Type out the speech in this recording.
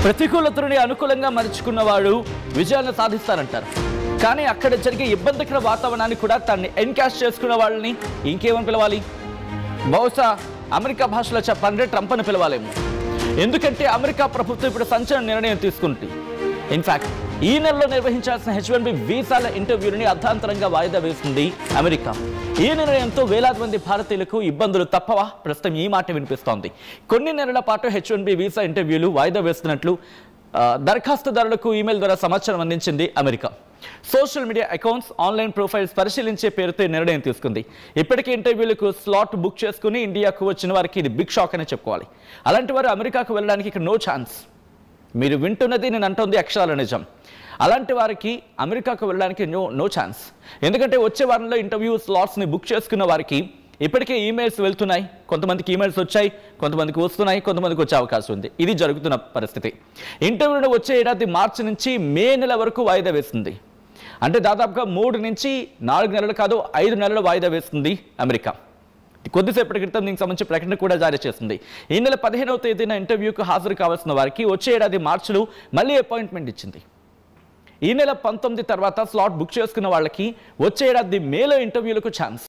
ప్రతికూలతని అనుకూలంగా మలుచుకున్నవాడు విజయాన్ని సాధిస్తారంటారు. కానీ అక్కడ జరిగే ఇబ్బందికర వాతావరణాన్ని కూడా తన్ని ఎన్కాష్ చేసుకున్న వాళ్ళని ఇంకేమని పిలవాలి? బహుశా అమెరికా భాషలో చెప్పాలంటే ట్రంప్ అని పిలవాలేమో. ఎందుకంటే అమెరికా ప్రభుత్వం ఇప్పుడు సంచలన నిర్ణయం తీసుకుంది. ఇన్ఫాక్ట్ ఈ నెలలో నిర్వహించాల్సిన H1B వీసాల ఇంటర్వ్యూని అర్ధాంతరంగా వాయిదా వేసింది అమెరికా. ఈ నిర్ణయంతో వేలాది మంది భారతీయులకు ఇబ్బందులు తప్పవా? ప్రస్తుతం ఈ మాట వినిపిస్తోంది. కొన్ని నెలల పాటు H1B వీసా ఇంటర్వ్యూలు వాయిదా వేస్తున్నట్లు దరఖాస్తుదారులకు ఈమెయిల్ ద్వారా సమాచారం అందించింది America. Social media accounts, online profiles పరిశీలించే పేరుతో నిర్ణయం తీసుకుంది. ఇప్పటికే ఇంటర్వ్యూలకు స్లాట్ బుక్ చేసుకుని ఇండియాకు వచ్చిన వారికి ఇది బిగ్ షాక్ అనే చెప్పుకోవాలి. అలాంటి వారు అమెరికాకు వెళ్ళడానికి ఇక్కడ నో ఛాన్స్. మీరు వింటున్నది నేను అంటోంది అక్షరాల నిజం. అలాంటి వారికి అమెరికాకు వెళ్ళడానికి నో ఛాన్స్. ఎందుకంటే వచ్చే వారంలో ఇంటర్వ్యూ స్లాట్స్ని బుక్ చేసుకున్న వారికి ఇప్పటికే ఈమెయిల్స్ వెళ్తున్నాయి. కొంతమందికి ఈమెయిల్స్ వచ్చాయి, కొంతమందికి వస్తున్నాయి, కొంతమందికి వచ్చే అవకాశం ఉంది. ఇది జరుగుతున్న పరిస్థితి. ఇంటర్వ్యూను వచ్చే ఏడాది మార్చి నుంచి మే నెల వరకు వాయిదా వేస్తుంది. అంటే దాదాపుగా 3 నుంచి 4 నెలలు కాదు, 5 నెలలు వాయిదా వేస్తుంది అమెరికా. కొద్దిసేపటి క్రితం దీనికి సంబంధించి ప్రకటన కూడా జారీ చేస్తుంది. ఈ నెల 15వ తేదీన ఇంటర్వ్యూకు హాజరు కావాల్సిన వారికి వచ్చే ఏడాది మార్చిలో మళ్ళీ అపాయింట్మెంట్ ఇచ్చింది. ఈ నెల 19 తర్వాత స్లాట్ బుక్ చేసుకున్న వాళ్ళకి వచ్చే ఏడాది మేలో ఇంటర్వ్యూలకు ఛాన్స్.